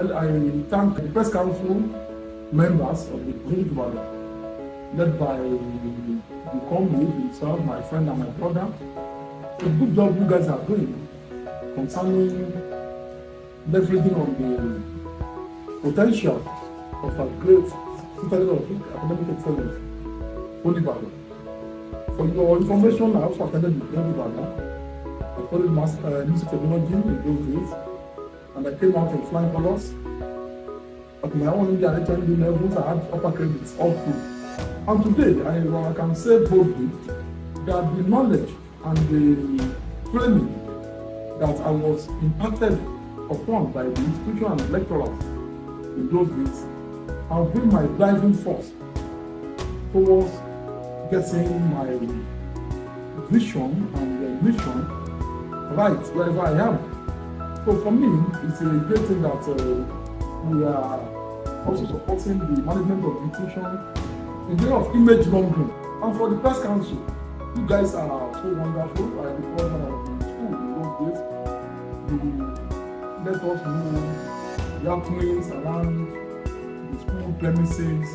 Well, I thank the press council members of the Polytechnic Ibadan, led by the Comrade himself, my friend and my brother. The good job you guys are doing concerning leveraging on the potential of a great citadel of academic excellence, Polytechnic Ibadan. For your information, I also attended the Polytechnic Ibadan. I studied music technology in those days, and I came out in flying colors. At my own Indian HND levels, I had upper credits all through. And today, I can say boldly that the knowledge and the training that I was impacted upon by the institution and the lecturers in those days have been my driving force towards getting my vision and mission right wherever I am. So for me, it's a great thing that we are also supporting the management of the institution in the area of image laundering. And for the press council, you guys are so wonderful. I recall when I was in school in those days, you let us know the happenings around the school premises,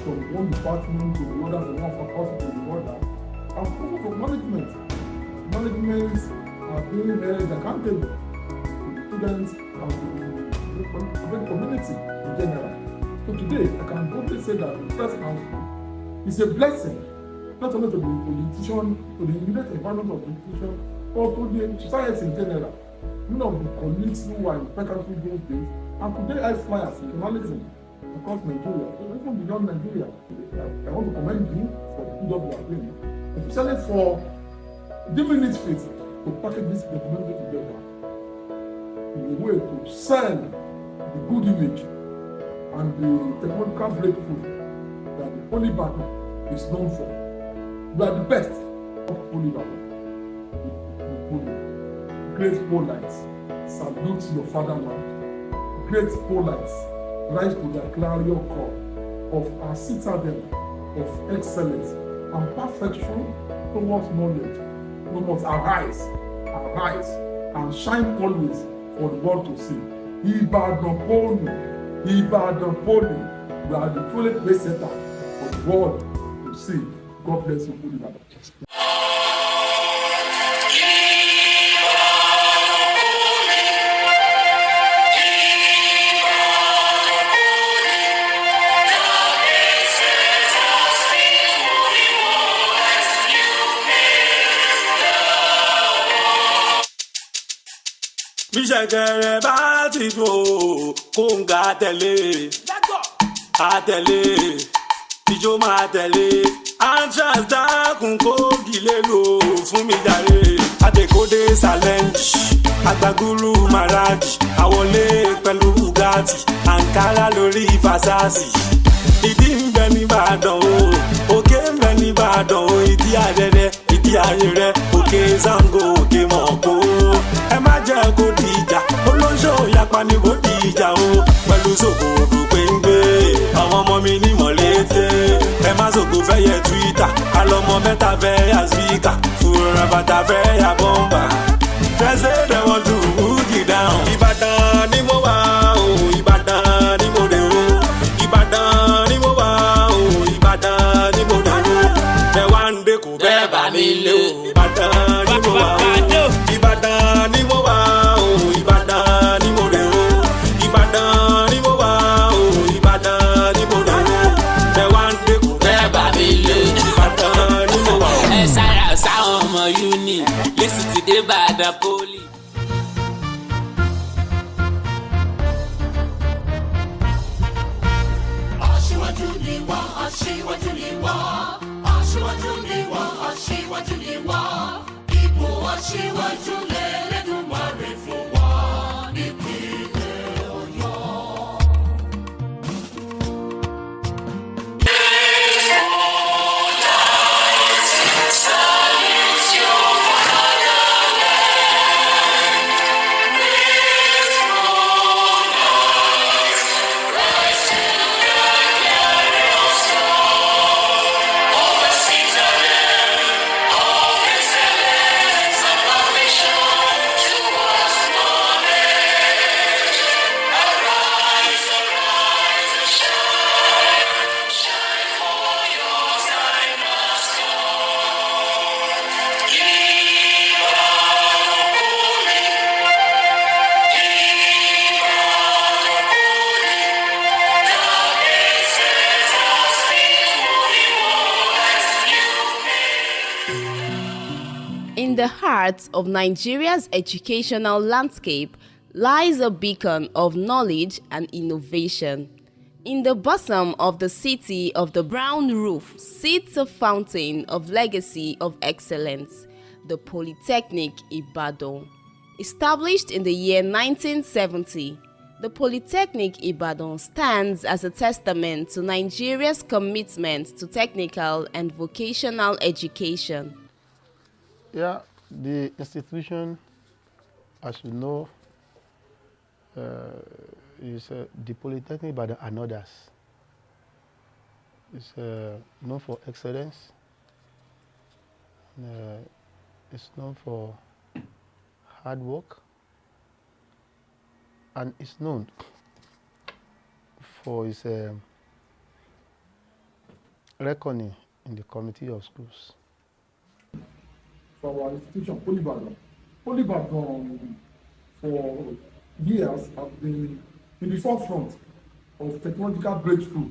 from one department to the other, from one faculty to the other. And also for management. Management are being held accountable to the students and to the community in general. So today, I can boldly say that the press council is a blessing, not only to the institution, to the immediate environment of the institution, but to the society in general. Many of the colleagues who are in press council those days, and today I fly as journalism across Nigeria, even beyond Nigeria. I want to commend you for the good job you are doing, especially for giving it faith to package this documentary together in a way to sell the good image and the technological breakthrough that the Polytechnic is known for. We are the best of Polytechnic. Great Polites, salute your fatherland. Great Polites, rise to the clarion call of our citadel of excellence and perfection towards knowledge. We must arise, and shine always for the world to see. Ibadan Poly, we are the truly place setter for the world to see. God bless you, Ibadan. Bíṣẹ̀kẹ̀rẹ̀ bá ti tó kóńgà tẹ̀lé, àtẹ̀lé, ìjó máa tẹ̀lé, entrance dákun kóògì lélo fún mi jàre. Adékòdé challenge, Agbaguru Maraji, àwọlé pẹ̀lú Bugatti, Ankara lórí Fasasi. Ìdí ń bẹ n'Íbàdàn o, òkè ń bẹ n'Íbàdàn o, ìdí àrẹ̀rẹ̀, ìdí àrẹ̀rẹ̀, òkè Zango, òkè Mọ̀kó. Ẹ má jẹ́ kó di ìjà, olóńṣó yapa ni kò di ìjà o. Pẹ̀lú sòkòrò péńgbé, àwọn ọmọ mi ní mọ̀lété. Ẹ má sòkò fẹ́ yẹ Twitter, àlọ́mọ mẹ́ta fẹ́ yà spíkà, fúnra bàtà fẹ́ yà bọ́mbà. Fẹ́sẹ̀ dẹ̀ wọ́n dùn wúgì dáhùn. Ìbàdàn ni mo wà o, Ìbàdàn ni mo dé o. Ìbàdàn ni mo wà o, Ìbàdàn ni mo dé o. Bẹ́ẹ̀ wá ń dé kò bẹ́ẹ̀ bá mi lé o. Ìbàdàn ni mo wà o. Ìbàdàn ni mo wà o, Ìbàdàn ni mo dé o. Ìbàdàn ni mo wà o, Ìbàdàn ni mo dé o. Bẹ́ẹ̀ wá ń dé kò bẹ́ẹ̀ bá mi lé o. Ìbàdàn ni mo wà o. Ẹ sára sáwọn ọmọ uni lẹ́sì ti dé Ìbàdàn Poly. Aṣíwájú ni wá, aṣíwájú ni wá, aṣíwájú ni wá, aṣíwájú ni wá. Ipò aṣíwájú l'Ẹlẹ́dùmarè fún wa nípínlẹ̀ Ọ̀yọ́. Excellence. In the heart of Nigeria's educational landscape lies a beacon of knowledge and innovation. In the bosom of the city of the brown roof sits a fountain of legacy of excellence, the Polytechnic Ibadan. Established in the year 1970, the Polytechnic Ibadan stands as a testament to Nigeria's commitment to technical and vocational education. Yeah, the institution, as you know, is the Polytechnic Ibadan and others. It's known for excellence. It's known for hard work. And it's known for its reckoning in the committee of schools. For our institution, Polytechnic, for years has been in the forefront of technological breakthrough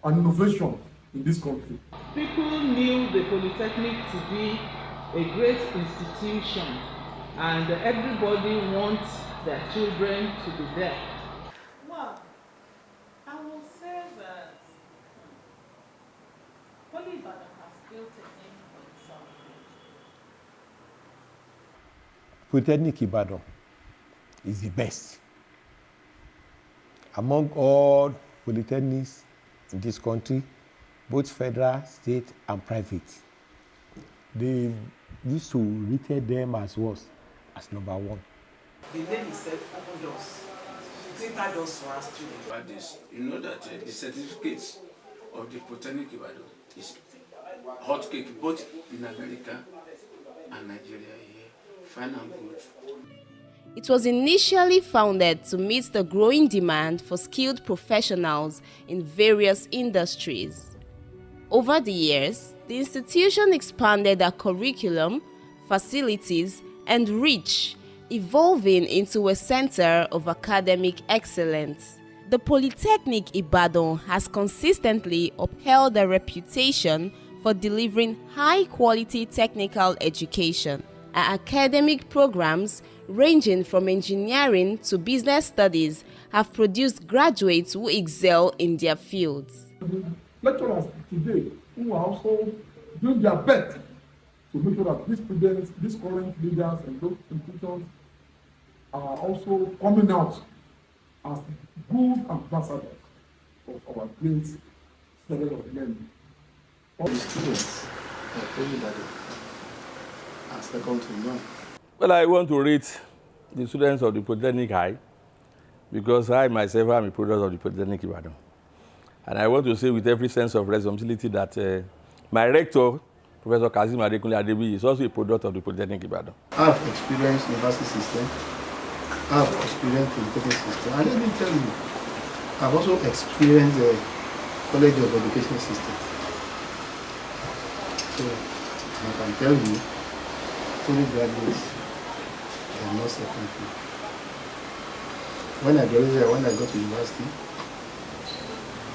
and innovation in this country. People knew the Polytechnic to be a great institution, and everybody wants their children to be there. Well, I will say that Poly Ibadan has built a name for itself. Polytechnic Ibadan is the best among all polytechnics in this country, both federal, state, and private. They used to rate them as as number one. The name itself opened us, greater doors for our students. About this, you know that the certificates of the Polytechnic Ibadan is hot cake both in America and Nigeria here, fine and good. It was initially founded to meet the growing demand for skilled professionals in various industries. Over the years, the institution expanded their curriculum, facilities, and reach, evolving into a center of academic excellence. The Polytechnic Ibadan has consistently upheld their reputation for delivering high-quality technical education. Our academic programs, ranging from engineering to business studies, have produced graduates who excel in their fields. Lecturers today who are also doing their best to make sure that these students, these current leaders and those institutions are also coming out as good ambassadors of our great level of learning. All the students are everybody are second to none. Well, I want to rate the students of the Polytechnic high because I myself am a product of the Polytechnic Ibadan. And I want to say with every sense of responsibility that my rector, Professor Kazeem Adekunle Adebi, is also a product of the Polytechnic Ibadan. I have experienced in the university system. I have experienced in the technical system. And let me tell you, I've also experienced the College of Education system. So I can tell you, fully graduates are not secondary. When I graduated, when I got to university,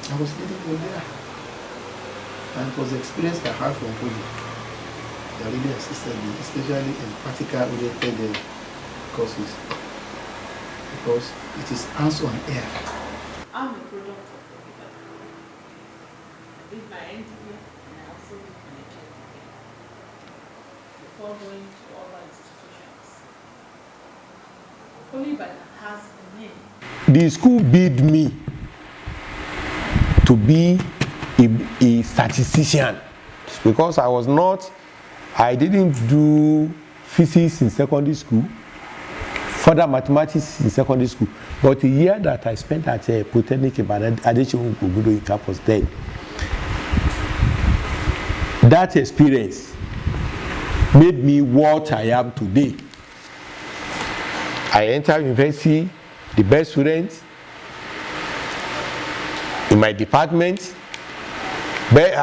I was getting from there. And it was the experience I had from Poly that really assisted me, especially in practical related courses, because it is hands-on air. I'm a product of Poly Ibadan. I did my NDA and I also did my HNDA before going to other institutions. Poly Ibadan has a name. The school bid me to be a statistician because I didn't do physics in secondary school, further mathematics in secondary school, but the year that I spent at Polytechnic Ibadan Adétúnjí campus then, that experience made me what I am today. I entered university, the best student in my department. But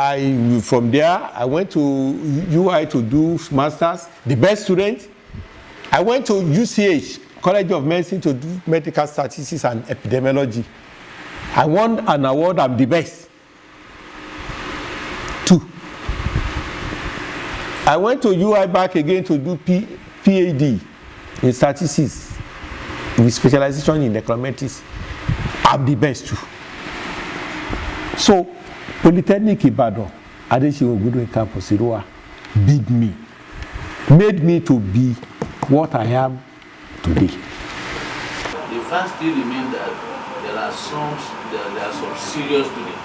from there, I went to UI to do masters, the best student. I went to UCH, College of Medicine, to do medical statistics and epidemiology. I won an award, I'm the best. 2. I went to UI back again to do PhD in statistics with specialization in econometrics. I'm the best too. So, Polytechnic Ibadan, Adétúnjí Ògúndòyìn campus Iroa, made me to be what I am today. The fact still remains that there are some serious students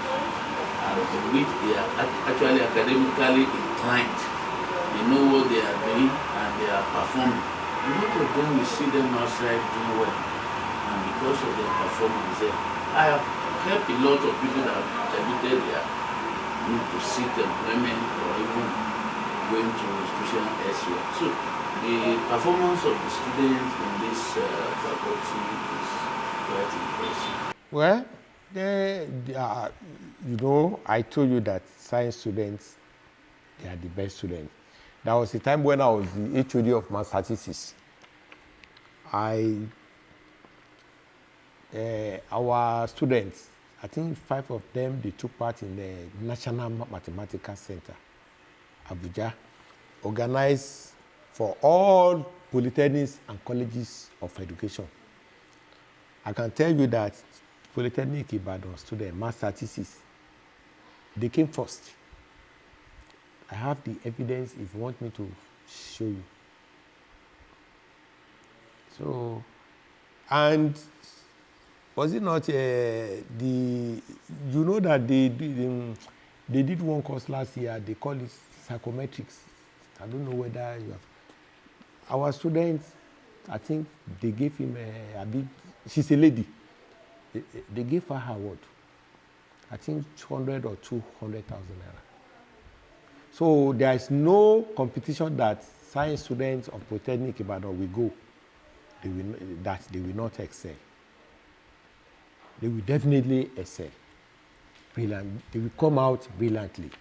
and which they are actually academically inclined. They know what they are doing and they are performing. A lot of them, we see them outside doing well, and because of their performance, I have helped a lot of people that have admitted their need to seek employment or even going to institution elsewhere. So the performance of the students in this faculty is quite impressive. Well, you know, I told you that science students, they are the best students. There was a time when I was the HOD of math statistics. Our students, I think 5 of them, they took part in the National Mathematical Center, Abuja, organized for all polytechnics and colleges of education. I can tell you that Polytechnic Ibadan student, math statistics, they came first. I have the evidence if you want me to show you. So, and was it not you know that they did one course last year, they call it psychometrics. I don't know whether you have. Our students, I think they gave him a big, she's a lady. They gave her award. I think 200 or 200,000 naira. So there is no competition that science students of Polytechnic Ibadan will go. They will not excel. They will definitely excel. Brilliant. They will come out brilliantly.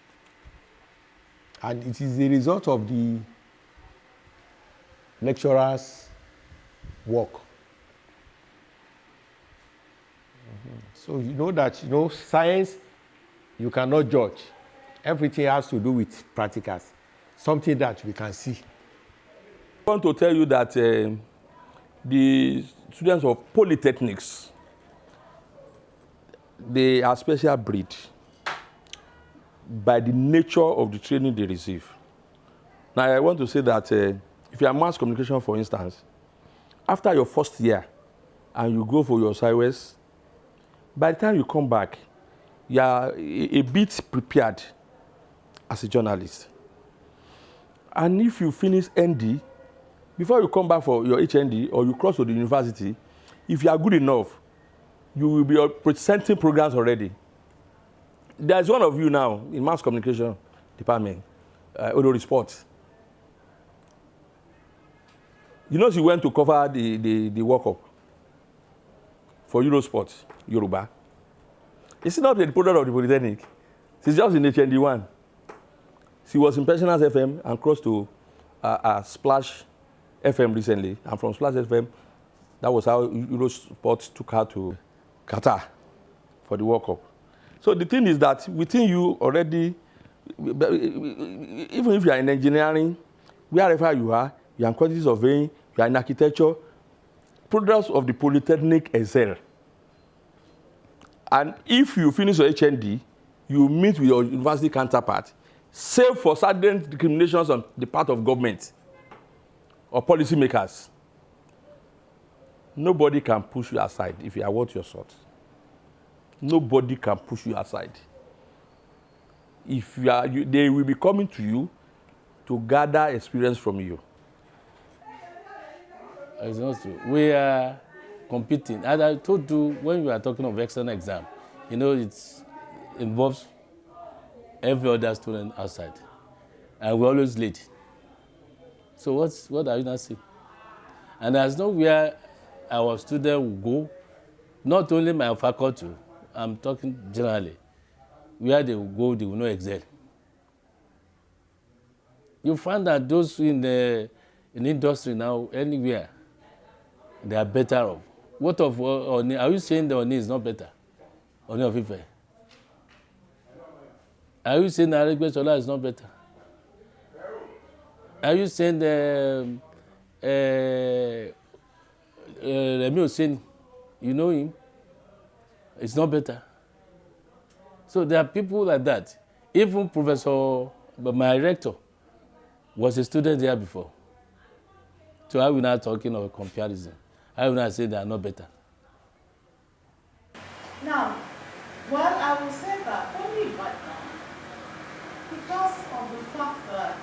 And it is the result of the lecturers' work. So you know that, science, you cannot judge. Everything has to do with practicals, something that we can see. I want to tell you that the students of polytechnics, they are special breed by the nature of the training they receive. Now, I want to say that if you are mass communication, for instance, after your first year and you go for your SIWES, by the time you come back, you are a bit prepared as a journalist. And if you finish ND, before you come back for your HND or you cross to the university, if you are good enough, you will be presenting programs already. There's one of you now in mass communication department, Odori Sports. You know she went to cover the World Cup for Eurosport, Yoruba. It's not the product of the Polytechnic. She's just in HND1. She was in Pensioners FM and crossed to Splash FM recently. And from Splash FM, that was how Eurosport took her to Qatar for the World Cup. So the thing is that within you already, even if you are in engineering, wherever you are in quantity surveying, you are in architecture, products of the Polytechnic excel. And if you finish your HND, you meet with your university counterpart, save for certain discriminations on the part of government or policymakers. Nobody can push you aside if you are worth your salt. Nobody can push you aside. If they will be coming to you to gather experience from you. It's not true. We are competing. As I told you, when we are talking of external exam, it involves every other student outside. And we're always late. So what are you not saying? And there's nowhere our student will go, not only my faculty, I'm talking generally, where they will go, they will not excel. You find that those in industry now, anywhere, they are better off. What of Oni? Are you saying the Oni is not better? Oni of Ife? Are you saying that Aregbesola is not better? Are you saying Remi Hussein, you know him? It's not better. So there are people like that. Even my rector was a student there before. So I will not talking of comparison. I will not say they are not better. Now, well, I will say that only right now, because of the fact that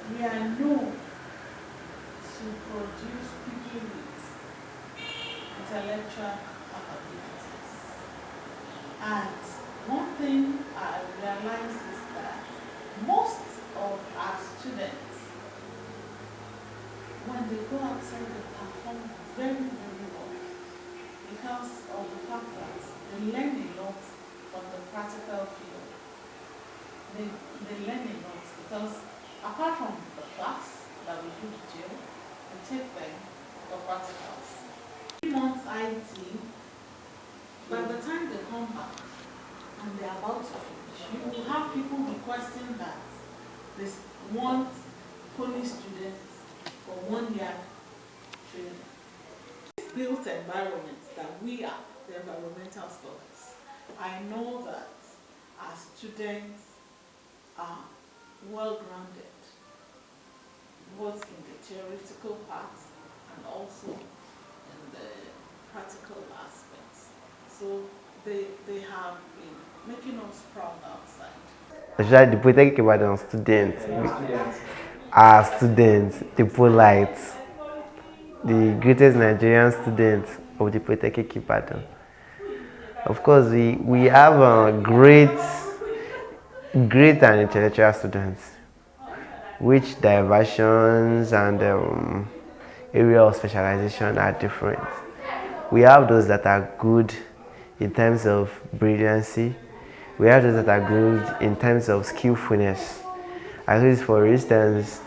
we are known to produce people with intellectual capabilities. And one thing I realize is that most of our students, when they go outside, they perform very, very well because of the fact that they learn a lot from the practical field. They learn a lot because apart from the class that we do to jail, we take them for practicals. 3 months IT, by the time they come back and they're about to finish, you will have people requesting that they want police students for 1 year training. This built environment that we are, the environmental studies, I know that our students are well-grounded, both in the theoretical part and also in the practical aspects. So they have been making us proud outside. Especially the Polytechnic Ibadan students are students, the polite, the greatest Nigerian students of the Polytechnic Ibadan. Of course, we have great and intellectual students, which diversions and area of specialization are different. We have those that are good in terms of brilliancy. We have those that are good in terms of skillfulness. At least for instance,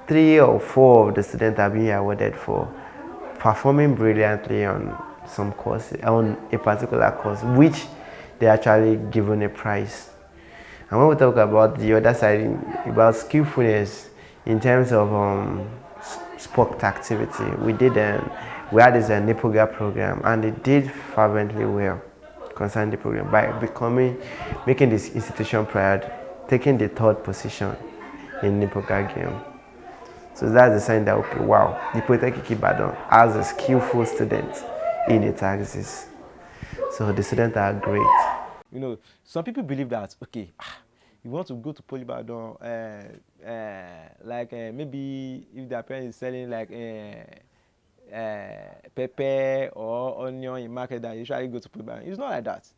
3 or 4 of the students are being awarded for performing brilliantly on some course, on a particular course, which they actually given a prize. And when we talk about the other side, about skillfulness in terms of sport activity, we had this NIPOGA program, and they did fervently well concerning the program by making this institution proud, taking the 3rd position in NIPOGA game. So that's the sign that, okay, wow, the Polytechnic Ibadan has a skillful student in its axis. So the students are great. You know, some people believe that, okay, you want to go to Poly Ibadan, maybe if their parents is selling like pepper or onion in market, that you usually go to Poly Ibadan. It's not like that.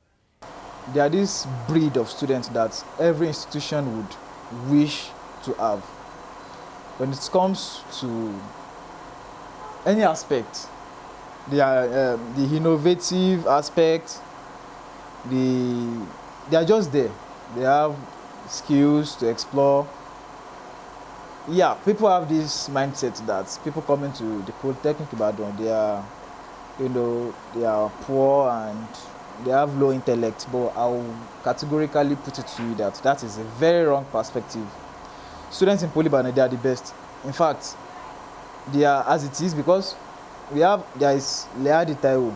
There are this breed of students that every institution would wish to have. When it comes to any aspect, the innovative aspect, they are just there. They have skills to explore. Yeah, people have this mindset that people coming to the Polytechnic Ibadan, they are poor and they have low intellect. But I will categorically put it to you that that is a very wrong perspective. Students in Poly Ibadan, they are the best. In fact, they are as it is because there is Leadi Taiwo,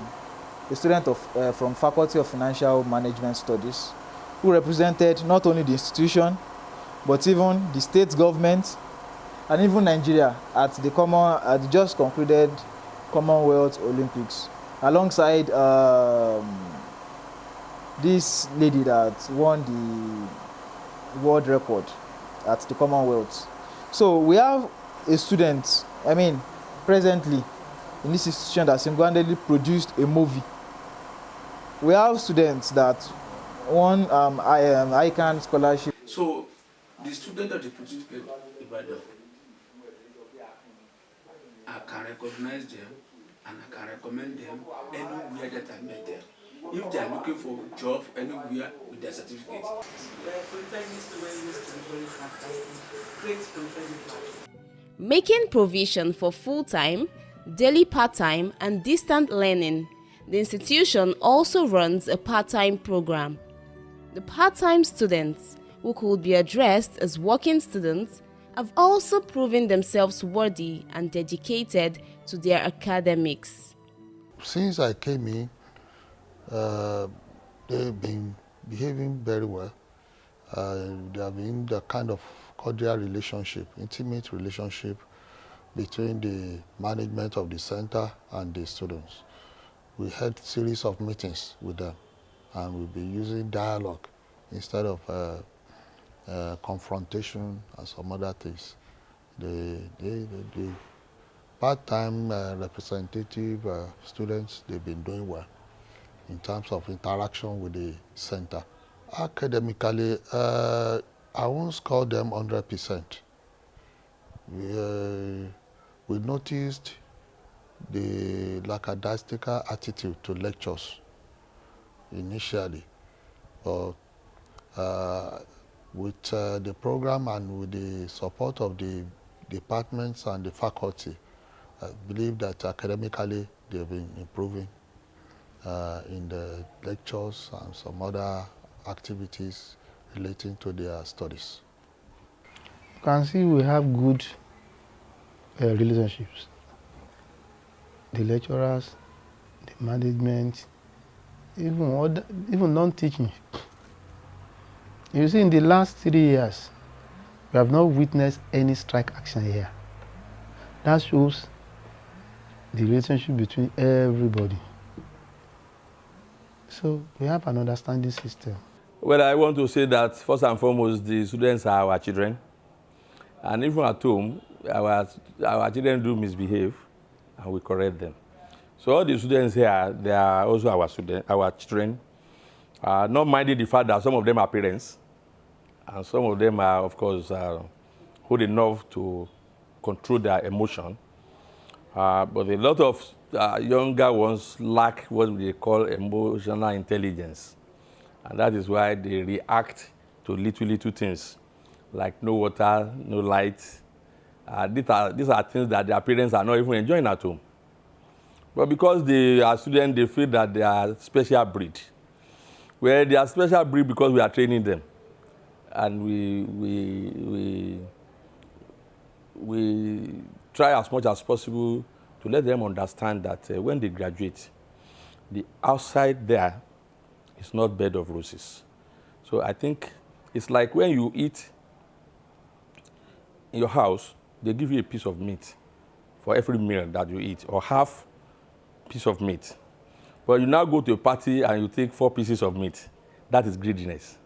a student from Faculty of Financial Management Studies, who represented not only the institution, but even the state government and even Nigeria at the just concluded Commonwealth Olympics, alongside this lady that won the world record at the Commonwealth. So we have a student, presently in this institution that single-handedly produced a movie. We have students that won ICANN scholarship. So the student of the Polytechnic Ibadan, I can recognize them and I can recommend them anywhere that I met them. If they are looking for a job anywhere with their certificate. Making provision for full-time, daily part-time and distant learning, the institution also runs a part-time program. The part-time students who could be addressed as working students, have also proven themselves worthy and dedicated to their academics. Since I came in, they've been behaving very well. There have been the kind of cordial relationship, intimate relationship between the management of the center and the students. We had a series of meetings with them, and we'll be using dialogue instead of confrontation and some other things. The part-time representative students, they've been doing well in terms of interaction with the center. Academically, I won't score them 100%. We noticed the lackadaisical attitude to lectures initially, but with the program and with the support of the departments and the faculty, I believe that academically they've been improving in the lectures and some other activities relating to their studies. You can see we have good relationships. The lecturers, the management, even non-teaching. You see, in the last 3 years, we have not witnessed any strike action here. That shows the relationship between everybody. So we have an understanding system. Well, I want to say that first and foremost, the students are our children. And even at home, our children do misbehave, and we correct them. So all the students here, they are also our children. Not minding the fact that some of them are parents, and some of them are, of course, old enough to control their emotion. But a lot of younger ones lack what we call emotional intelligence. And that is why they react to little things, like no water, no light. These are things that their parents are not even enjoying at home. But because they are students, they feel that they are special breed. Well, they are special breed because we are training them. And we try as much as possible to let them understand that when they graduate, the outside there is not bed of roses. So I think it's like when you eat in your house, they give you a piece of meat for every meal that you eat, or half piece of meat. But you now go to a party and you take 4 pieces of meat. That is greediness.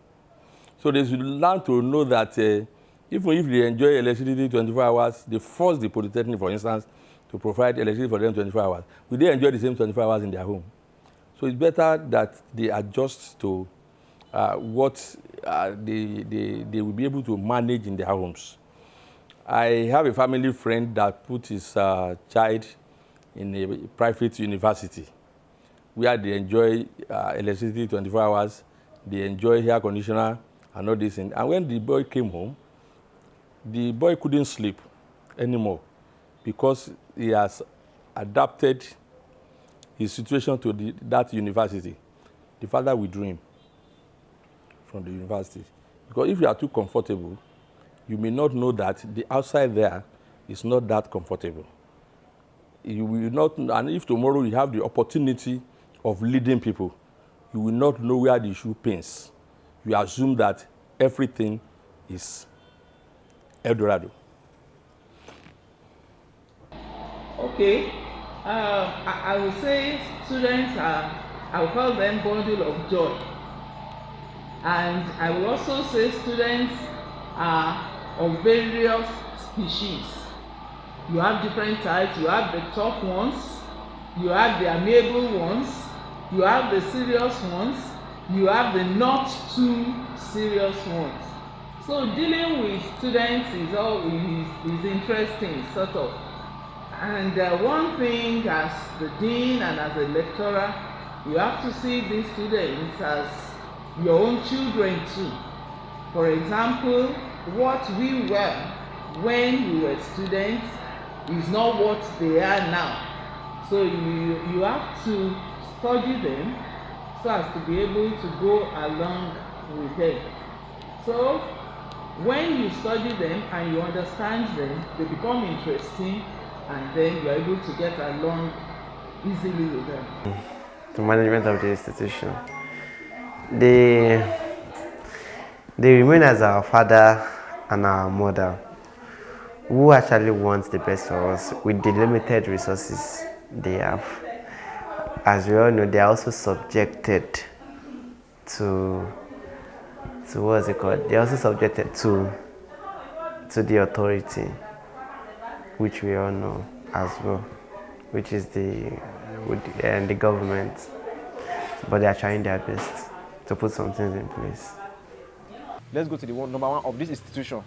So they should learn to know that even if they enjoy electricity 24 hours, they force the Polytechnic, for instance, to provide electricity for them 24 hours. Will they enjoy the same 24 hours in their home? So it's better that they adjust to what they will be able to manage in their homes. I have a family friend that put his child in a private university where they enjoy electricity 24 hours, they enjoy air conditioner and all this. And when the boy came home, the boy couldn't sleep anymore because he has adapted his situation to that university. The father withdrew him from the university. Because if you are too comfortable, you may not know that the outside there is not that comfortable. You will not, and if tomorrow you have the opportunity of leading people, you will not know where the shoe pains. You assume that everything is Eldorado. Okay, I would say students are, I will call them bundle of joy. And I will also say students are of various species. You have different types. You have the tough ones, you have the amiable ones, you have the serious ones, you have the not too serious ones. So dealing with students is interesting, sort of. And one thing, as the dean and as a lecturer, you have to see these students as your own children too. For example, what we were when we were students is not what they are now. So you have to study them so as to be able to go along with them. So when you study them and you understand them, they become interesting, and then you are able to get along easily with them. The management of the institution. They remain as our father and our mother, who actually wants the best for us with the limited resources they have. As we all know, they are also subjected to what's it called? They are also subjected to the authority, which we all know as well, which is the government. But they are trying their best to put some things in place. Let's go to the number one of this institution.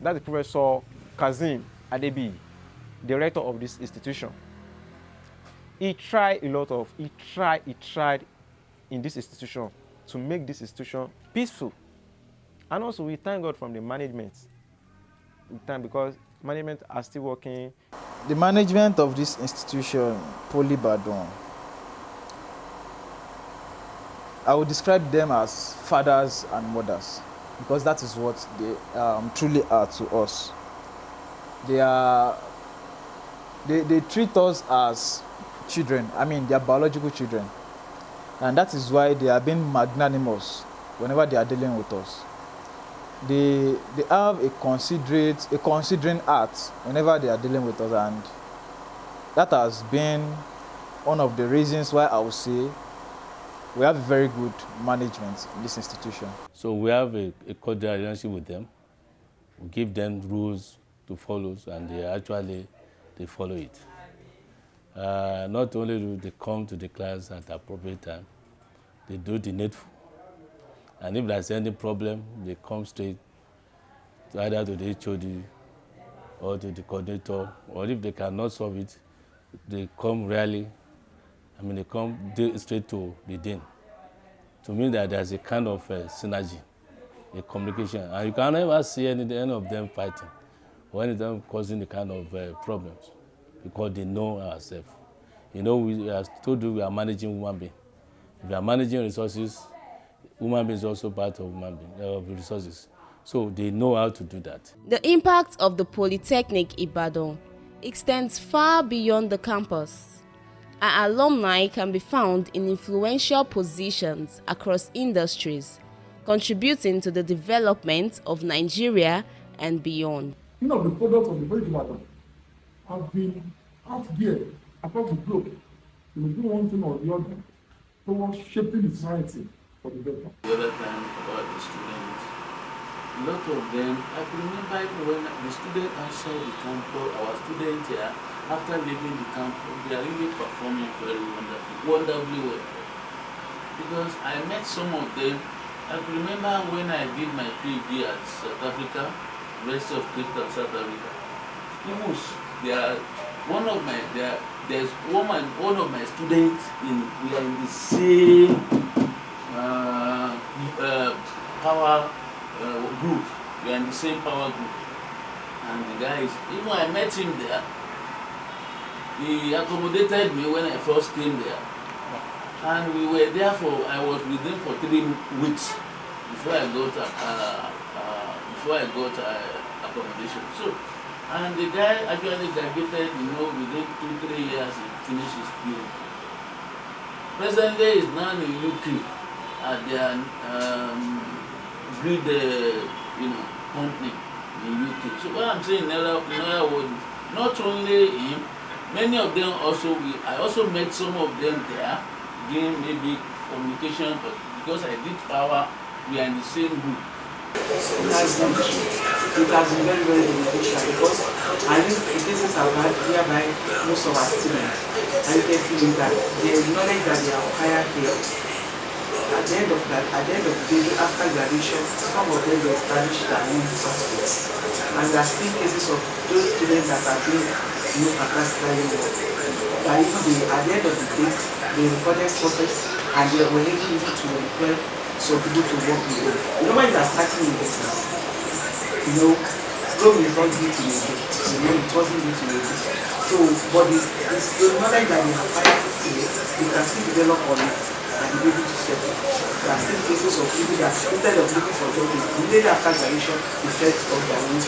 That's the Professor Kazeem Adebi, director of this institution. He tried in this institution to make this institution peaceful. And also we thank God from the management. We thank because management are still working. The management of this institution, Ibadan, I would describe them as fathers and mothers, because that is what they truly are to us. They treat us as children. I mean, they are biological children, and that is why they are being magnanimous whenever they are dealing with us. They have a considering heart whenever they are dealing with us, and that has been one of the reasons why I would say we have very good management in this institution. So we have a cordial relationship with them. We give them rules to follow, and they follow it. Not only do they come to the class at the appropriate time, they do the needful. And if there's any problem, they come straight to either to the HOD or to the coordinator, or if they cannot solve it, they come rarely. They come straight to the dean. To mean that there's a kind of synergy, a communication, and you can never see any of them fighting or any of them causing the kind of problems, because they know ourselves. We are told we are managing human beings. If we are managing resources, human beings is also part of human being, of resources. So they know how to do that. The impact of the Polytechnic Ibadan extends far beyond the campus. Our alumni can be found in influential positions across industries, contributing to the development of Nigeria and beyond. The products of the Ibadan have been out there across the globe. Do one thing or the other towards shaping the society for the better. The other time about the students, a lot of them, I can remember when the student outside the campus, our students here, after leaving the campus, they are really performing very wonderfully well. Because I met some of them. I can remember when I did my PhD at South Africa, University of Cape Town, South Africa. There's one of my students we are in the same power group. We are in the same power group. And the guys, even I met him there, he accommodated me when I first came there. And we were there I was with him for 3 weeks before I got accommodation. So, and the guy actually graduated, within 2-3 years he finished his PhD. Presently he's now in UK at their grid, company in UK. So what I'm saying in other words, not only him, many of them also, I also met some of them there, doing maybe communication, but because I did power, we are in the same group. It has been very, very beneficial, because at least the cases I've had whereby most of our students are feeling that the knowledge that they are acquired here, at the end of the day, after graduation, some of them will establish their own prospects. And there are still cases of those students that are doing fantastically well. That even at the end of the day, they recorded success and they were able even to employ some people to work with them. When you are starting in business, growth is not due to your day. It wasn't due to your day. So, but the knowledge that they have acquired today, you can still develop on it. And and be able to settle. There are still cases of people that instead of looking for job, immediately after graduation, they set up their own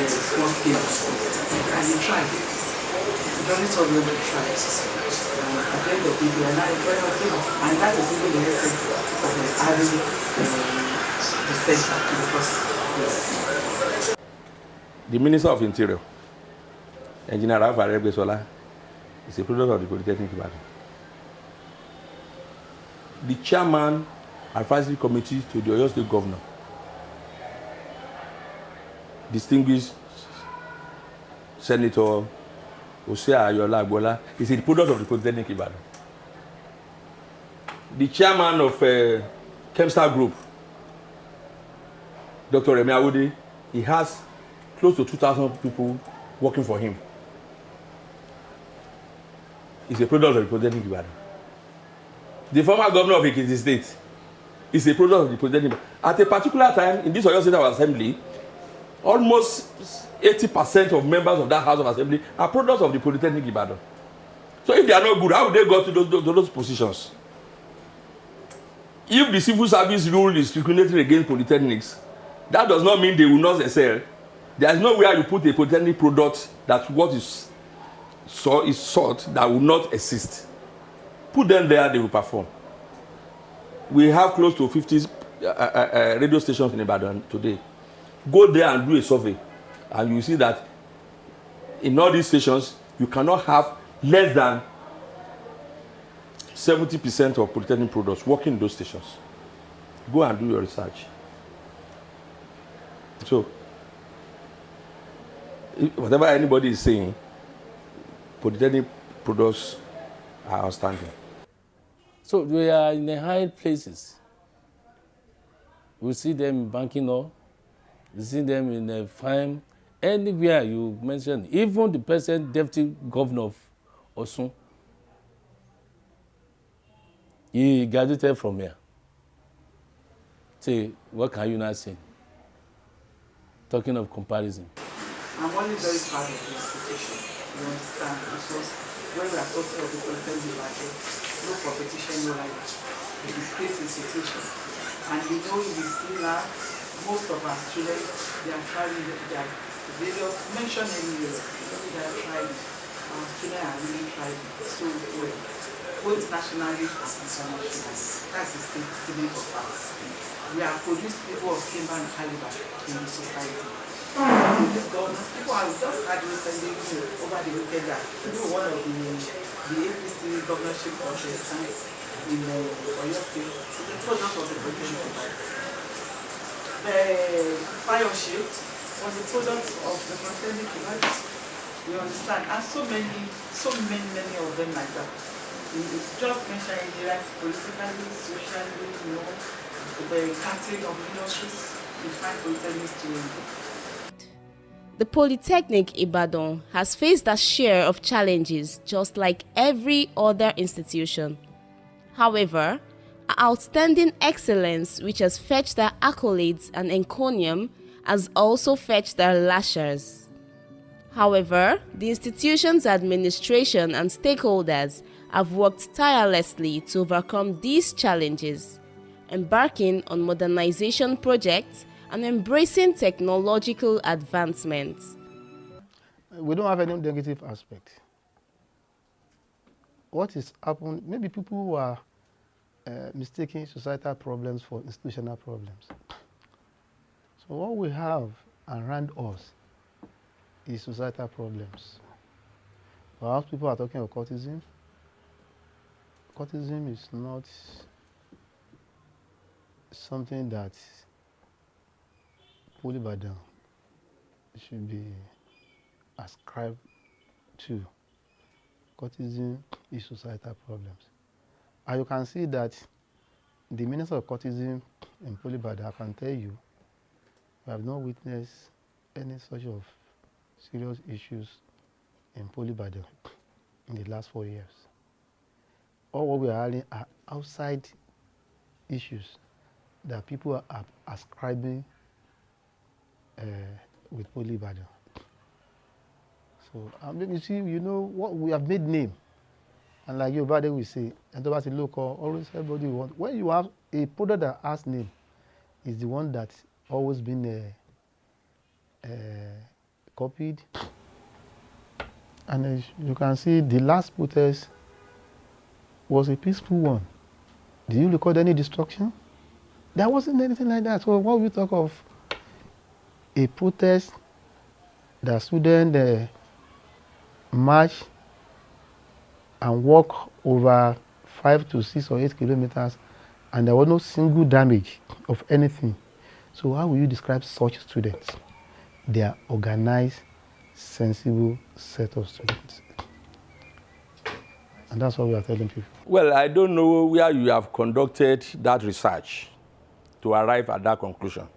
small scale business. And they tried. The only solve them to try. At the end of the day, they are not employing people. And that is even the essence of having the center in the first place. The Minister of Interior, Engineer Rafa Aregbesola, is a product of the Polytechnic Ibadan. The chairman advisory committee to the Oyo State Governor, distinguished Senator Osea Ayola Agbola, is a product of the Polytechnic Ibadan. The chairman of Kemstar Group, Dr. Remi Awode, he has close to 2,000 people working for him. It's a product of the Polytechnic Ibadan. The former governor of Ekiti State is a product of the Polytechnic Ibadan. At a particular time in this Oyo State Assembly, almost 80% of members of that House of Assembly are products of the Polytechnic Ibadan. So if they are not good, how would they go to those positions? If the civil service rule is discriminating against polytechnics, that does not mean they will not excel. There is no way you put a polytechnic product that what is sought that will not exist. Put them there, they will perform. We have close to 50 radio stations in Ibadan today. Go there and do a survey, and you see that in all these stations, you cannot have less than 70% of polytechnic products working in those stations. Go and do your research. So, whatever anybody is saying, polytechnic products are outstanding. So we are in the high places. We see them in banking hall. We see them in a farm. Anywhere you mention, even the present deputy governor of Osun, he graduated from here. Say, what can you not say? Talking of comparison. I'm only very proud of the institution. You understand? Because when we are talking of the Polytechnic Ibadan, no competition, no rival. It's a great institution. And we know in the SINA, most of our students, they are trying their various, mention any years, they are trying. Our students are really trying so well, both nationally and internationally. That's the statement of facts. We have produced people of timber and caliber in the society. These governors, people have just had recently over the weekend that one of the APC governorship contestants in Oyo State is a product of the Polytechnic Ibadan. The fire ship was a product of the Polytechnic Ibadan. You understand? And so many of them like that. Just mentioning the rights politically, socially, the cutting of industries, we find polytechnics to The Polytechnic Ibadan has faced a share of challenges just like every other institution. However, outstanding excellence which has fetched their accolades and encomium has also fetched their lashes. However, the institution's administration and stakeholders have worked tirelessly to overcome these challenges, embarking on modernization projects and embracing technological advancements. We don't have any negative aspect. What is happening, maybe people who are mistaking societal problems for institutional problems. So what we have around us is societal problems. Perhaps people are talking of cultism. Cultism is not something that Ibadan should be ascribed to. Cultism is societal problems. And you can see that the Minister of Cultism in Ibadan, I can tell you, we have not witnessed any such of serious issues in Ibadan in the last 4 years. All what we are having are outside issues that people are ascribing with Ibadan. So, you see, what we have made name And like you, they will say, and to look, always everybody want. When you have a product that has name, is the one that's always been copied. And as you can see, the last protest was a peaceful one. Did you record any destruction? There wasn't anything like that. So when we talk of a protest that students march and walk over 5 to 6 or 8 kilometers, and there was no single damage of anything. So how will you describe such students? They are organized, sensible set of students. And that's what we are telling people. Well, I don't know where you have conducted that research to arrive at that conclusion.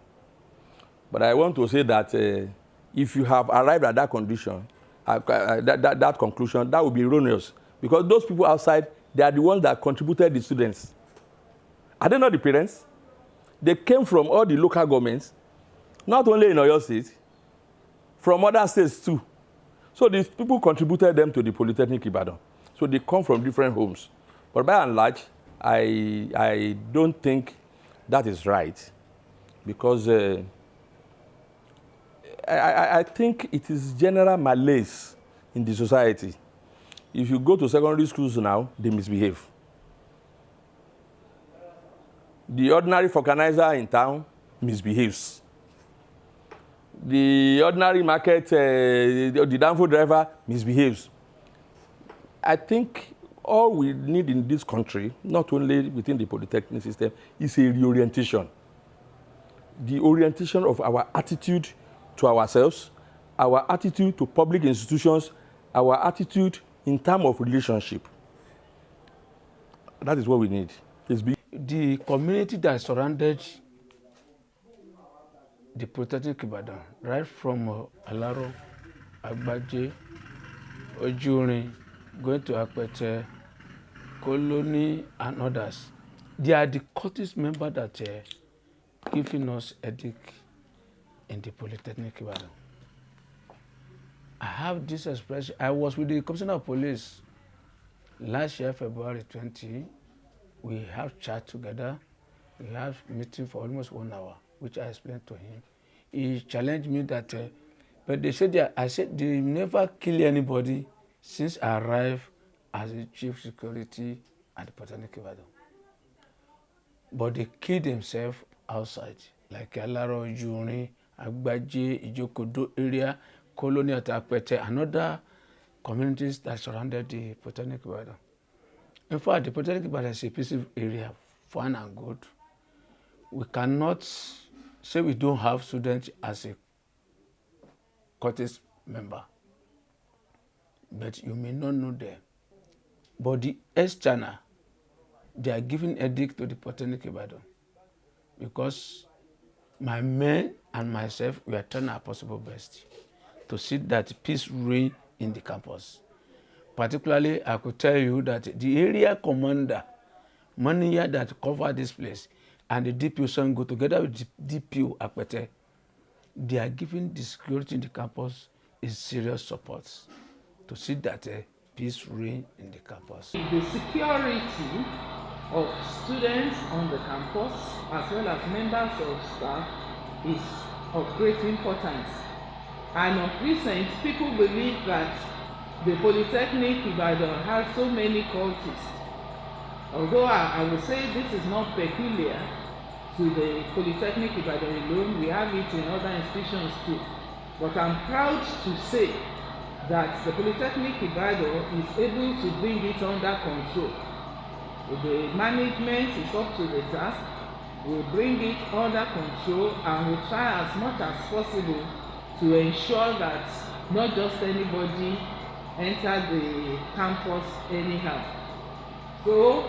But I want to say that if you have arrived at that conclusion, that would be erroneous. Because those people outside, they are the ones that contributed the students. Are they not the parents? They came from all the local governments, not only in Oyo State, from other states too. So these people contributed them to the Polytechnic Ibadan. So they come from different homes. But by and large, I don't think that is right. Because I think it is general malaise in the society. If you go to secondary schools now, they misbehave. The ordinary vulcanizer in town misbehaves. The ordinary market, the downfall driver misbehaves. I think all we need in this country, not only within the Polytechnic system, is a reorientation. The orientation of our attitude to ourselves, our attitude to public institutions, our attitude in terms of relationship. That is what we need. The community that surrounded the Polytechnic Ibadan, right from Alaro, Agbaje, Ojurin, going to Apete, Colony, and others, they are the courteous members that giving us edict in the Polytechnic Ibadan. I have this expression. I was with the Commissioner of Police last year, February 20. We have chat together. We have meeting for almost 1 hour, which I explained to him. He challenged me that, but they said, I said they never kill anybody since I arrived as a chief security at the Polytechnic Ibadan. But they killed themselves outside, like Alaro, Juni, Agbaje, Ijokodo area, Colony at Apete, and other communities that surrounded the Polytechnic Ibadan. In fact, the Polytechnic Ibadan is a peaceful area, fun and good. We cannot say we don't have students as a courteous member, but you may not know them. But the S-channel, they are giving edict to the Polytechnic Ibadan because my men and myself, we are trying our possible best to see that peace reign in the campus. Particularly, I could tell you that the area commander, Mania, that cover this place, and the DPO Sango together with the DPO Apete, they are giving the security in the campus is serious support to see that peace reign in the campus. The security of students on the campus, as well as members of staff, is of great importance. And of recent, people believe that the Polytechnic Ibadan has so many cultists. Although I would say this is not peculiar to the Polytechnic Ibadan alone, we have it in other institutions too. But I'm proud to say that the Polytechnic Ibadan is able to bring it under control. The management is up to the task. We bring it under control and we try as much as possible to ensure that not just anybody enter the campus anyhow. So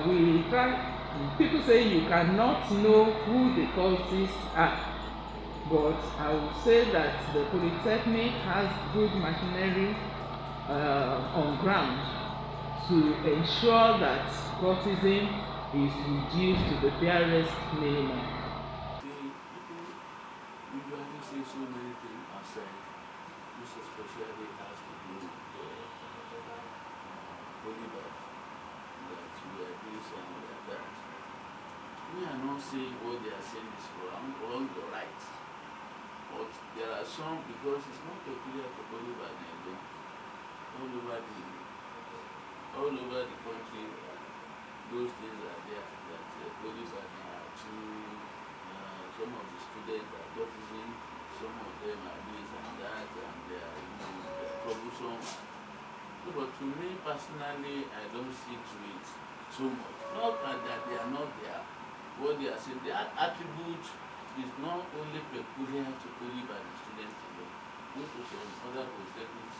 we try. People say you cannot know who the cultists are, but I would say that the Polytechnic has good machinery on ground to ensure that cultism is reduced to the barest minimum. We usually say so many things outside, which especially has to do with Polytechnic that we are this and we are that. We are not saying what they are saying is wrong or right. But there are some, because it's not peculiar to Polytechnic alone, all over the country, those things are there, that Polytechnic are too, some of the students are torturing, some of them are this and that, and they are, they are troublesome. So, but to me personally, I don't see to it so much. Not that they are not there. What they are saying, their attribute is not only peculiar to Polytechnic students alone. Most of some other polytechnics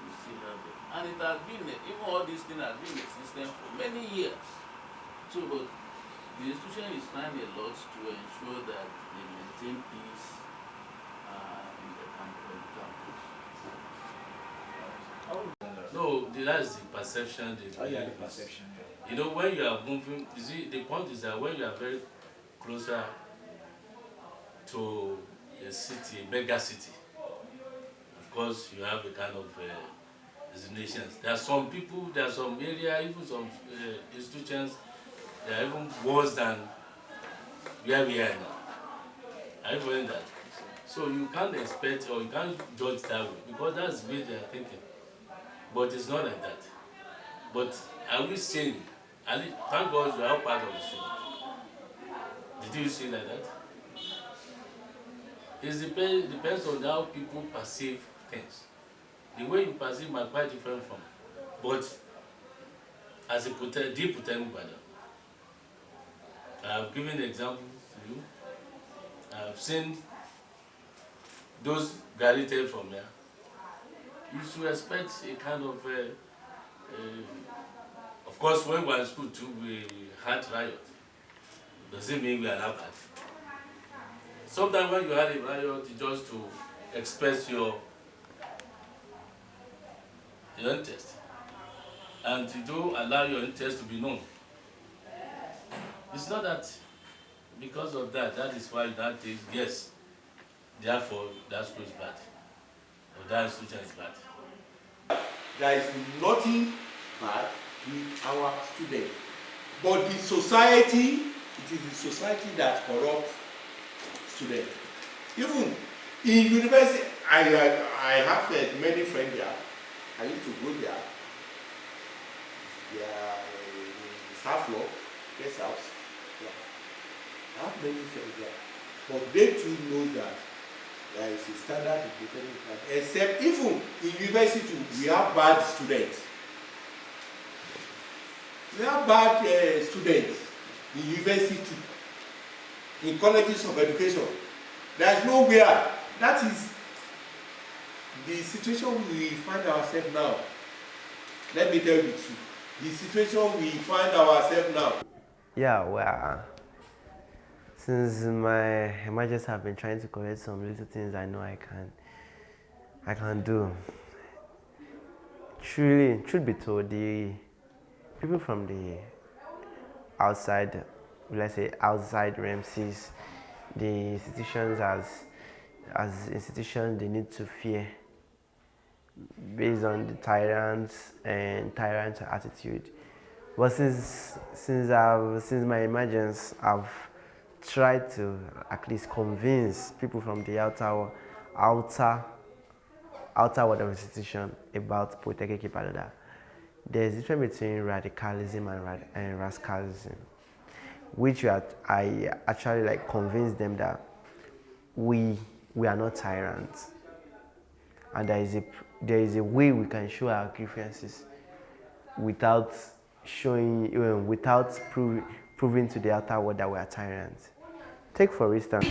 we still have them. And it has been, even all these things have been in existence for many years. So, but the institution is trying a lot to ensure that they maintain peace in the campus. No, that's the perception. The perception. You know, when you are moving, you see, the point is that when you are very closer to a city, a mega city, of course, you have a kind of designations. There are some people, there are some areas, even some institutions, they are even worse than where we are now. Are you following that? So you can't expect or you can't judge that way because that's the way they are thinking. But it's not like that. But are we saying, and thank God you are part of the student. Did you say like that? It depends on how people perceive things. The way you perceive might be quite different from. But as a deep Polytechnic brother, I have given examples to you. I have seen those graduated from here. You should expect a kind of course, when we were in school too, we had riot. Doesn't mean we are not bad. Sometimes when you had a riot, it's just to express your interest. And to do allow your interest to be known. It's not that because of that, that is why that is, yes, therefore that school is bad. Or that institution is bad. There is nothing bad with our students. But the society, it is the society that corrupts students. Even in university, I have many friends there. I used to go there. They are staff floor, guest house. Yeah. I have many friends there. But they too know that there is a standard in Polytechnic, except even in university we have bad students. We have bad students in university, in colleges of education. There is nowhere. That is the situation we find ourselves now. Let me tell you the truth. The situation we find ourselves now. Yeah, well, since my emergents have been trying to correct some little things I know I can do. Truth be told, the people from the outside, let's say outside realm, sees the institutions as institutions they need to fear based on the tyrant attitude. But since my emergence, I've tried to at least convince people from the outer world of institution about Polytechnic Ibadan. There's a difference between radicalism and rascalism, which I actually like convince them that we are not tyrants, and there is a way we can show our grievances without proving to the outer world that we are tyrants. Take for instance.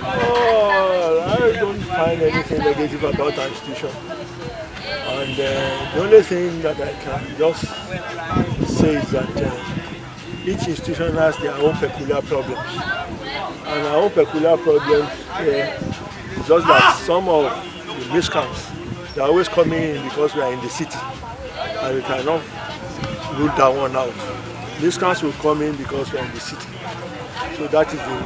I don't find anything negative about our institution. And the only thing that I can just say is that each institution has their own peculiar problems. And our own peculiar problems is just that some of the miscreants, they are always coming in because we are in the city. And we cannot rule that one out. Miscreants will come in because we are in the city. So that is the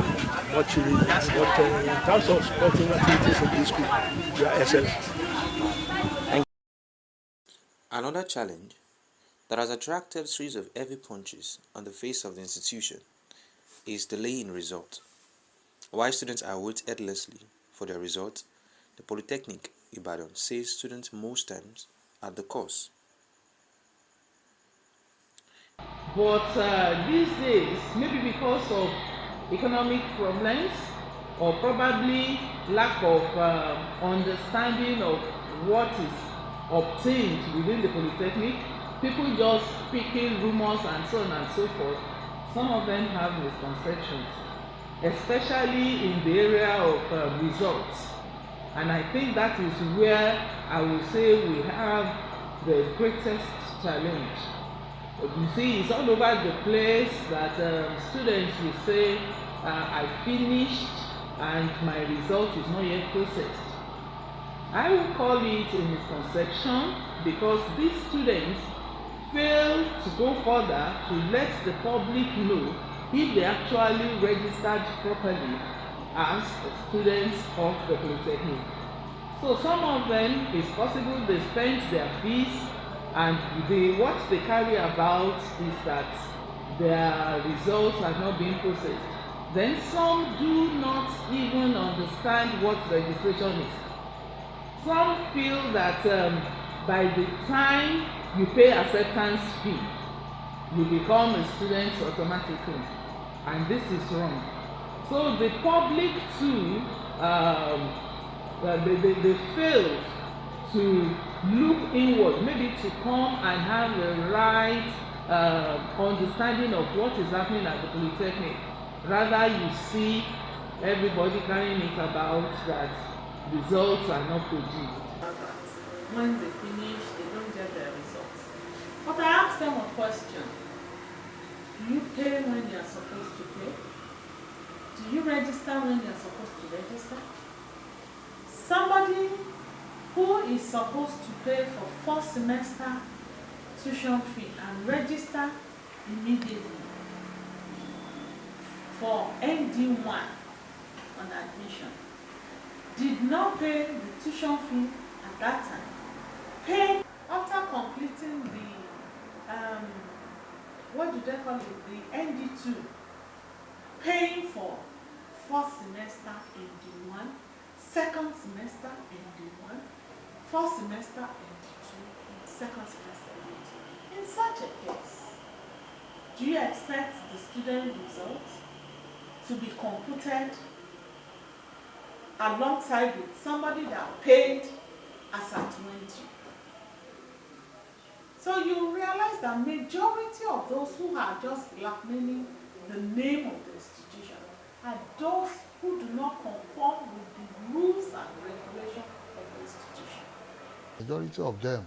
much reason. But in terms of sporting activities in this school, we are excellent. Another challenge that has attracted a series of heavy punches on the face of the institution is delay in result. While students await endlessly for their results, the Polytechnic Ibadan says students most times at the course. But these days, maybe because of economic problems or probably lack of understanding of what is obtained within the Polytechnic, people just picking rumors and so on and so forth, some of them have misconceptions, especially in the area of results. And I think that is where I will say we have the greatest challenge. You see, it's all over the place that students will say, I finished and my result is not yet processed. I will call it a misconception because these students fail to go further to let the public know if they actually registered properly as students of the Polytechnic. So some of them, it's possible they spent their fees and what they carry about is that their results are not being processed. Then some do not even understand what registration is. Some feel that by the time you pay acceptance fee, you become a student automatically, and this is wrong. So the public too, they fail to look inward, maybe to come and have the right understanding of what is happening at the Polytechnic. Rather, you see everybody carrying it about that results are not produced. When they finish, they don't get their results. But I ask them a question. Do you pay when you are supposed to pay? Do you register when you are supposed to register? Somebody who is supposed to pay for first semester tuition fee and register immediately for ND1 on admission did not pay the tuition fee at that time. Paid after completing the what do they call it? The ND2, paying for first semester ND1, second semester ND1, first semester ND2, and second semester ND2. In such a case, do you expect the student results to be computed alongside with somebody that paid as at 20? So you realize that majority of those who are just blackmailing the name of the institution are those who do not conform with the rules and regulations of the institution. Majority of them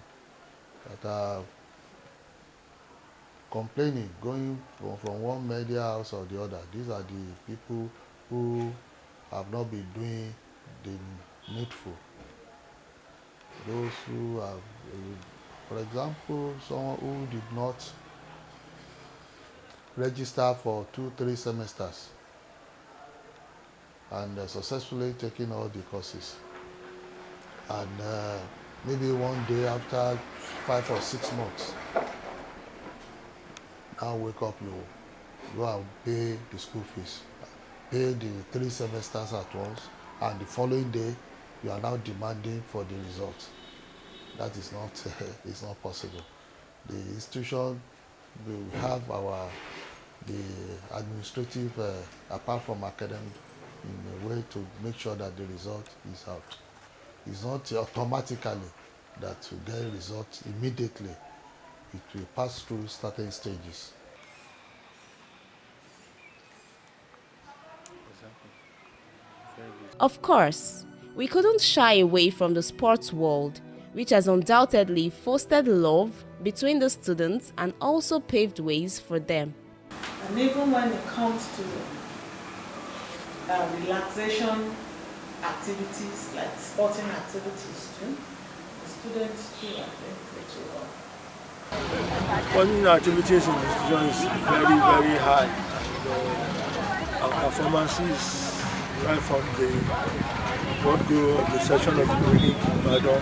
that are complaining, going from one media house or the other, these are the people who have not been doing the needful. Those who have, for example, someone who did not register for 2-3 semesters and successfully taking all the courses, and maybe one day after 5 or 6 months, now wake up, you go and pay the school fees, pay the 3 semesters at once, and the following day you are now demanding for the results. That is not it's not possible. The institution will have the administrative apart from academic in a way to make sure that the result is out. It's not automatically that to get a result immediately. It will pass through certain stages. Of course, we couldn't shy away from the sports world, which has undoubtedly fostered love between the students and also paved ways for them. And even when it comes to relaxation activities, like sporting activities too, the students too are doing pretty well. Sporting activities in the institution is very, very high. Our performances right from the session of the Ibadan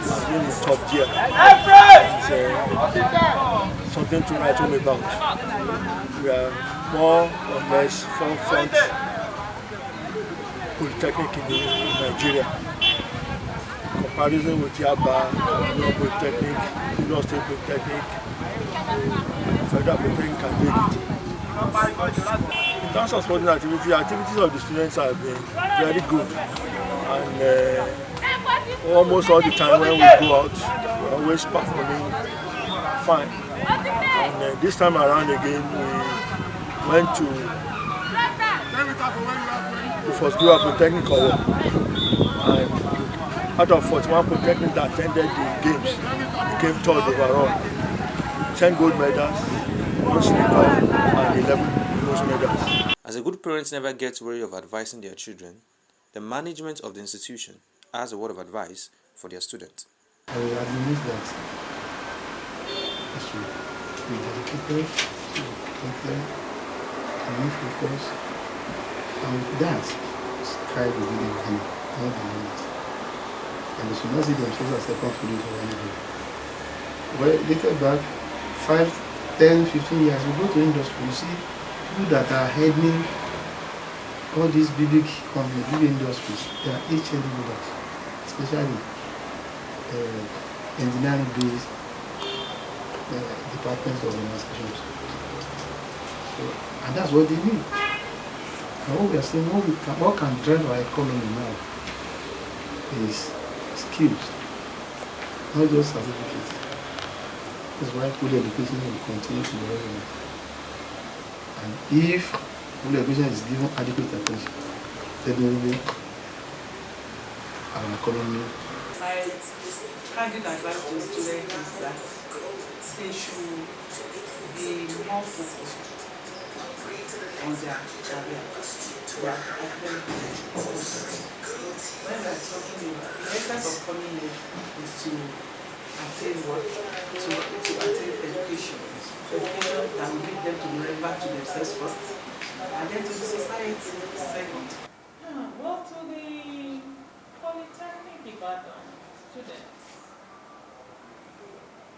has been in top tier. It's something to write home about. We are more or less forefront Polytechnic in Nigeria. In comparison with Yaba, Polytechnic, Union State Polytechnic, Federal Polytechnic can take it. In terms of sporting activities of the students have been very good. And almost all the time when we go out, we're always performing fine. And this time around again, we went to the first group of Polytechnic Award. And out of 41 Polytechnics that attended the games, we came third overall. 10 gold medals, 1 silver, and 11 bronze medals. As a good parent never gets weary of advising their children, the management of the institution has a word of advice for their students. I will admit that we should be dedicated, to and focus, and with that, strive within the view, not the limit. And they should not see themselves as second fiddle to anybody. Well, later back, 5, 10, 15 years, we go to industry, you see people that are heading all these big companies, big industries, they are HL leaders, especially engineering-based departments of organizations. So, and that's what they need. And what we are saying, what can drive our economy now is skills, not just certificates. That's why full education will continue to be relevant. And if full education is given adequate attention, definitely our economy. My candid advice to students is that they should be more focused on their career, their academic focus. When we are talking about the essence of coming here is to attain what? To attain education. Education that will lead them to be relevant to themselves first, and then to the society second. Well, to the Polytechnic Ibadan students,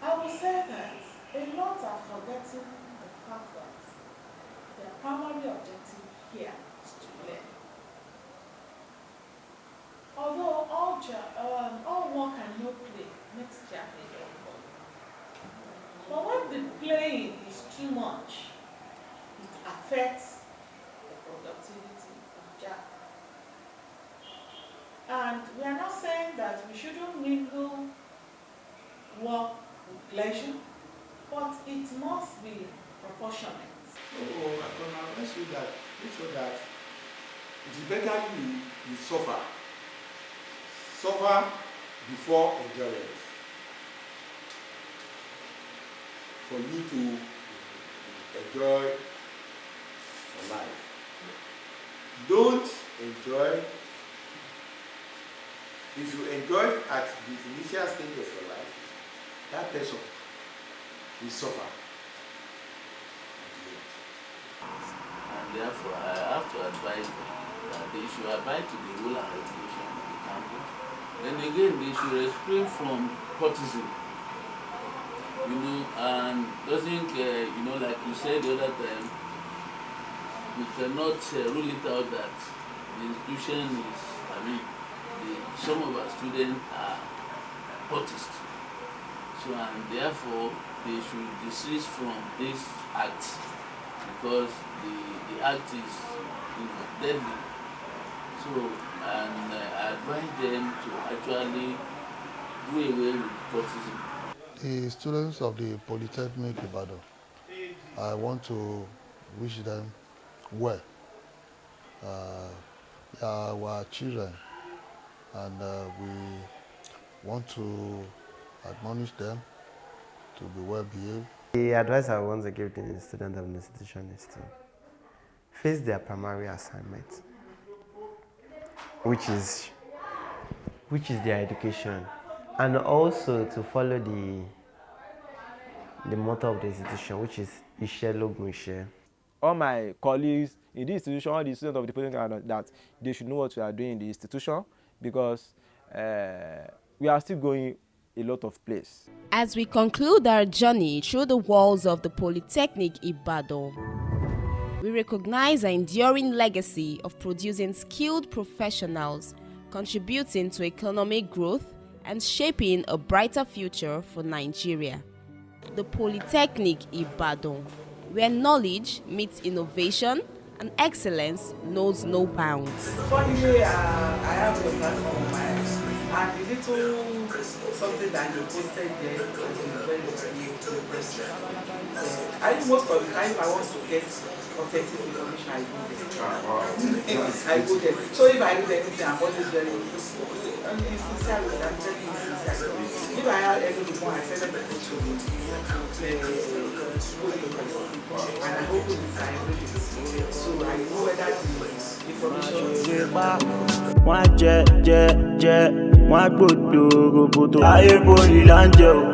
I would say that a lot are forgetting the fact that their primary objective here is to learn. Although all work and no play makes Jack a dull boy. But when the playing is too much, it affects the productivity of Jack. And we are not saying that we shouldn't mingle work with pleasure, but it must be proportionate. Oh, I can advise you that, make sure that it is better you suffer. Suffer before endurance. For you to enjoy your life. Don't enjoy. If you enjoy at the initial stage of your life, that person will suffer. And therefore, I have to advise them that they should abide to the rule and regulation of the campus. Then again, they should refrain from courtesy. And doesn't, like you said the other time, we cannot rule it out that the institution is, some of our students are courtists. So, and therefore, they should desist from this act because the act is deadly. So, and I advise them to actually do away with courtesy. The students of the Polytechnic Ibadan, I want to wish them well. They are our children, and we want to admonish them to be well behaved. The advice I want to give the students of the institution is to face their primary assignment, which is their education, and also to follow the motto of the institution, which is Ishe Logun Ishe. All my colleagues in the institution, all the students of the Polytechnic, that they should know what we are doing in the institution, because we are still going a lot of place. As we conclude our journey through the walls of the Polytechnic Ibadan, we recognize our enduring legacy of producing skilled professionals, contributing to economic growth and shaping a brighter future for Nigeria. The Polytechnic Ibadan, where knowledge meets innovation and excellence knows no bounds. Funny, I have a platform of mine, and the little something that you posted there has been very, very impressive. I think most of the time I want to get authentic information, I go there. I go there. So if I read anything, I'm always very sincere. I'm telling you sincerely. If I had any more, I send them to school papers, and I hope this I read it. So I know whether the information. Wọ́n gbòdò rògbòdò ayé borí láńjẹ o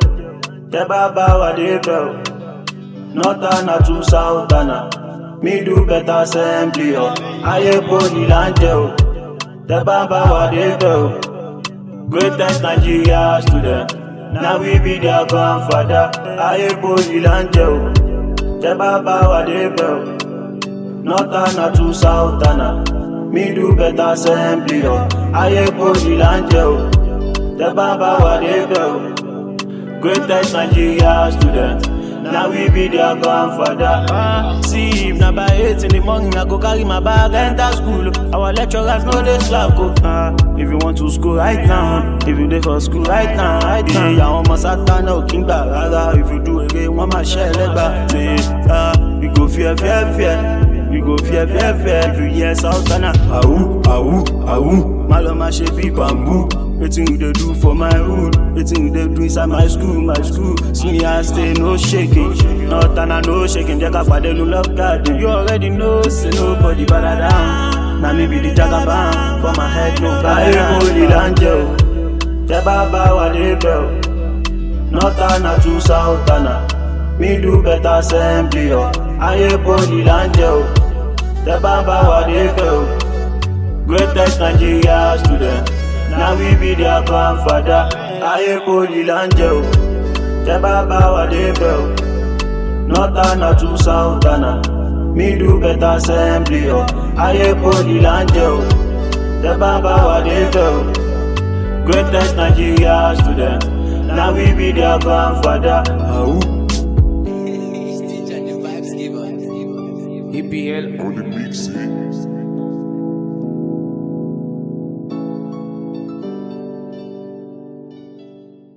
tẹ́ bá bá wà débẹ̀ o nọ́tànà tún sáùtànà middle better assembly o ayé borí láńjẹ o tẹ́ bá bá wà débẹ̀ o greatest Nigeria student na we be their grandfather ayé borí láńjẹ o tẹ́ bá bá wà débẹ̀ o nọ́tànà tún sáùtànà middle better assembly o ayé borí láńjẹ o tẹ́ bá bá wà débẹ̀ o greatest Nigeria student na we be their grandfather. See if na by 8 in the morning I go carry my bag enter school. Our lecturers know they slack o. If you want to school right now, if you dey for school right now, DJ àwọn ọmọ sátánà ò kí ń gbà rárá. If you do eré wọ́n máa ṣẹ́ ẹlẹ́gbà. We go fear. You go fear. If you hear Sultana, my love, my shape be bamboo. Wetin you dey do for my hood? Wetin you dey do inside my school? See me I stay no shaking, Sultana no shaking. Jẹ́ ká pàdé nu love garden. You already know, say nobody better down. Na me be the jagaban for my head no bad. Ayé borí láńjẹ o, tẹ́ bá bá wà débẹ̀ o. Sultana tún Sultana, middle better assembly o. Ayé borí láńjẹ o. The Baba Wadebe, greatest Nigeria student. Now we be their grandfather. Aye Poli Lanjo. The Baba Wadebe, Northern to Southern. Middle better assembly. Aye Poli Lanjo. The Baba Wadebe, greatest Nigeria student. Now we be their grandfather. EPL on the mix.